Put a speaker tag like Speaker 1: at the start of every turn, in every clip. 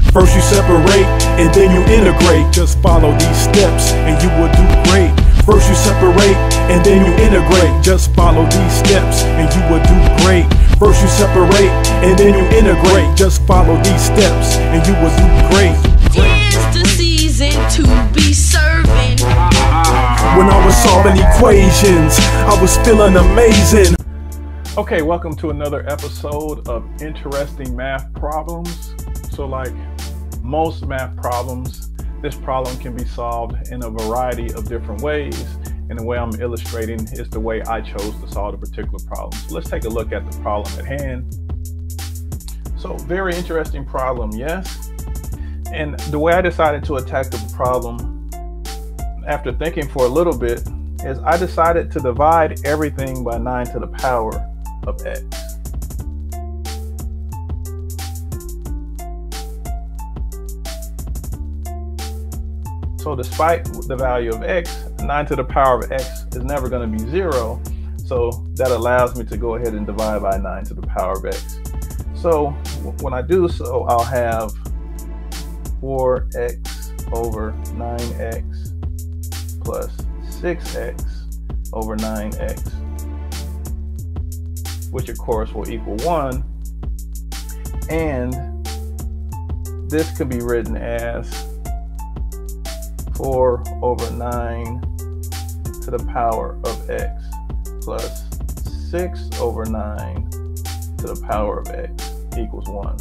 Speaker 1: First you separate, and then you integrate. Just follow these steps, and you will do great. First you separate, and then you integrate. Just follow these steps, and you will do great. First you separate, and then you integrate. Just follow these steps, and you will do great.
Speaker 2: Tis the season to be serving.
Speaker 1: When I was solving equations, I was feeling amazing.
Speaker 3: Okay, welcome to another episode of Interesting Math Problems. So like most math problems, this problem can be solved in a variety of different ways. And the way I'm illustrating is the way I chose to solve a particular problem. So let's take a look at the problem at hand. So very interesting problem, yes. And the way I decided to attack the problem after thinking for a little bit is I decided to divide everything by 9 to the power of x. So despite the value of x, 9 to the power of x is never going to be 0. So that allows me to go ahead and divide by 9 to the power of x. So when I do so, I'll have 4x over 9x plus 6x over 9x, which of course will equal 1. And this could be written as 4 over 9 to the power of x plus 6 over 9 to the power of x equals 1.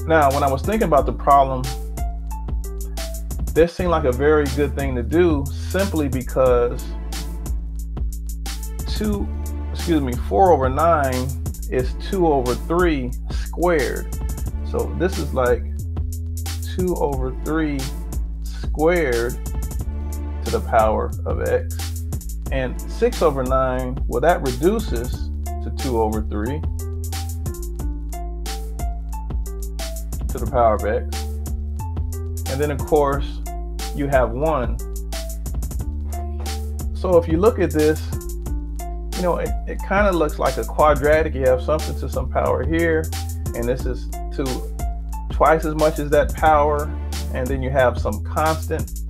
Speaker 3: Now, when I was thinking about the problem, this seemed like a very good thing to do simply because 4 over 9 is 2 over 3 squared. So this is like 2 over 3 squared to the power of x. And 6 over 9, well, that reduces to 2 over 3 to the power of x. And then of course you have 1. So if you look at this, you know, it kind of looks like a quadratic. You have something to some power here, and this is to twice as much as that power, and then you have some constant.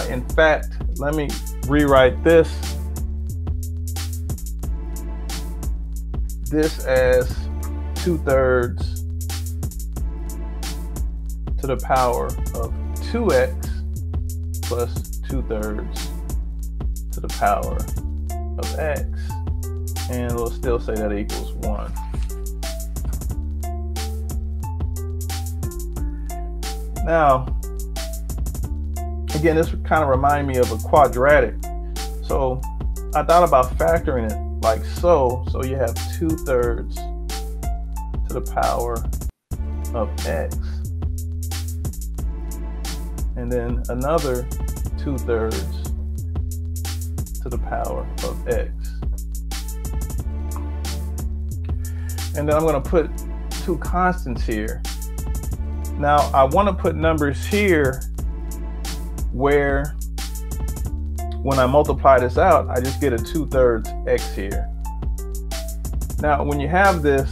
Speaker 3: In fact, let me rewrite this as 2/3 to the power of 2x plus 2/3 to the power of x, and we'll still say that equals 1. Now, again, this kind of reminded me of a quadratic. So I thought about factoring it like so. So you have 2/3 to the power of x, and then another 2/3 to the power of x. And then I'm going to put two constants here. Now I want to put numbers here where when I multiply this out, I just get a 2/3 x here. Now when you have this,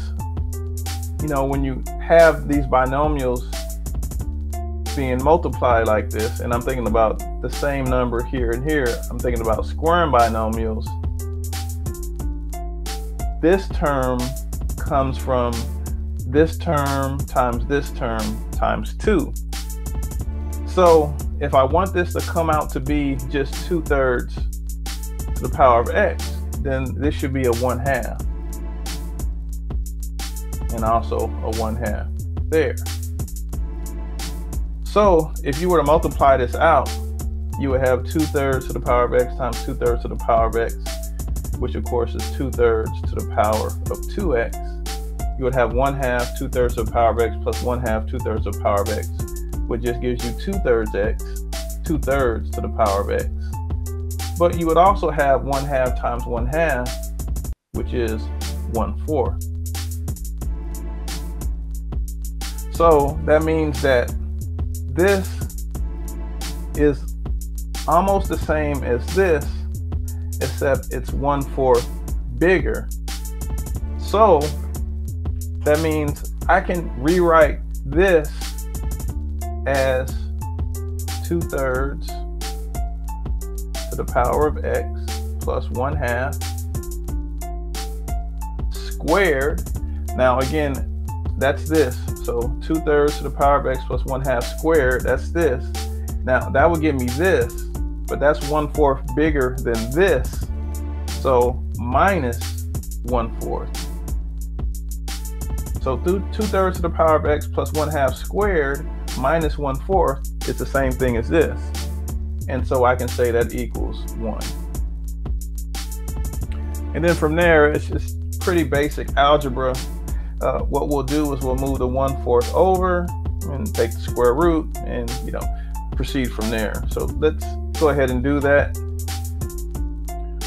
Speaker 3: you know, when you have these binomials being multiplied like this, and I'm thinking about the same number here and here, I'm thinking about squaring binomials. This term comes from this term times 2. So if I want this to come out to be just 2/3 to the power of x, then this should be a 1/2, and also a 1/2 there. So if you were to multiply this out, you would have 2/3 to the power of x times 2/3 to the power of x, which of course is 2/3 to the power of 2x. You would have 1/2 2/3 to the power of x plus 1/2 2/3 to the power of x, which just gives you 2/3 x, 2/3 to the power of x. But you would also have 1/2 times 1/2, which is 1/4. So that means that this is almost the same as this, except it's 1/4 bigger. So that means I can rewrite this as 2/3 to the power of x plus 1/2 squared. Now again, that's this. So 2/3 to the power of x plus 1/2 squared, that's this. Now that would give me this, but that's 1/4 bigger than this. So minus 1/4. So 2/3 to the power of x plus 1/2 squared minus 1/4 is the same thing as this. And so I can say that equals 1. And then from there, it's just pretty basic algebra. What we'll do is we'll move the 1/4 over and take the square root and, proceed from there. So let's go ahead and do that.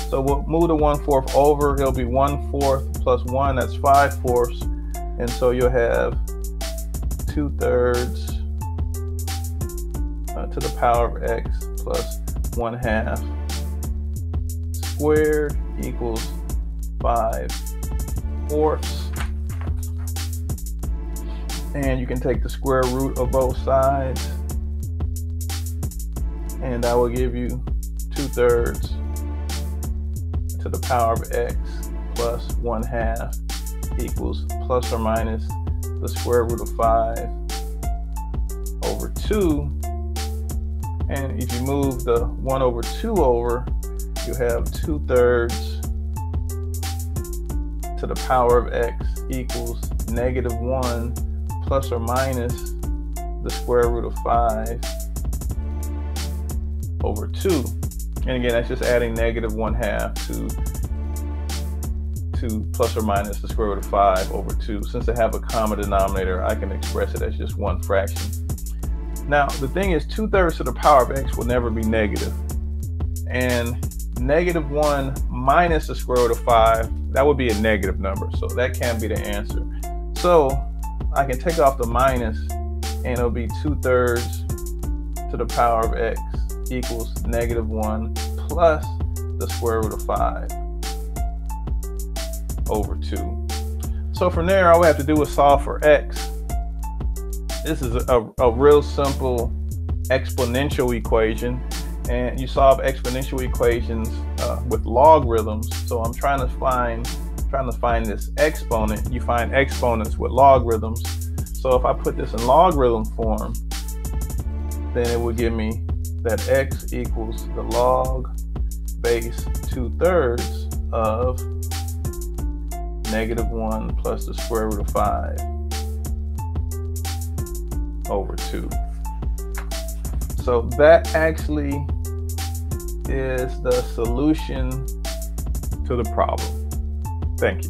Speaker 3: So we'll move the 1/4 over. It'll be 1/4 plus 1, that's 5/4. And so you'll have 2/3 to the power of x plus 1/2 squared equals 5/4. And you can take the square root of both sides, and that will give you 2/3 to the power of x plus 1/2 equals plus or minus the square root of 5 over 2. And if you move the 1/2 over, you have 2/3 to the power of x equals -1 plus or minus the square root of 5 over 2. And again, that's just adding -1/2 to plus or minus the square root of 5 over 2. Since they have a common denominator, I can express it as just one fraction. Now, the thing is, 2/3 to the power of x will never be negative. And -1 minus the square root of 5, that would be a negative number. So that can't be the answer. So I can take off the minus, and it'll be 2/3 to the power of x equals -1 plus the square root of 5 over 2. So from there, all we have to do is solve for x. This is a real simple exponential equation, and you solve exponential equations with logarithms. So I'm trying to find this exponent. You find exponents with logarithms. So if I put this in logarithm form, then it would give me that x equals the log base 2/3 of -1 plus the square root of 5 over 2. So that actually is the solution to the problem. Thank you.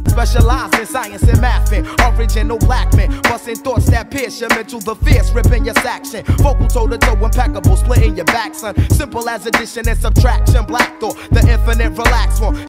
Speaker 4: Specialized in science and math, original black men, busting thoughts that pierce your mental, the fierce, ripping your section. Vocal toe to toe, impeccable, splitting your back, son. Simple as addition and subtraction, black thought, the infinite relax one.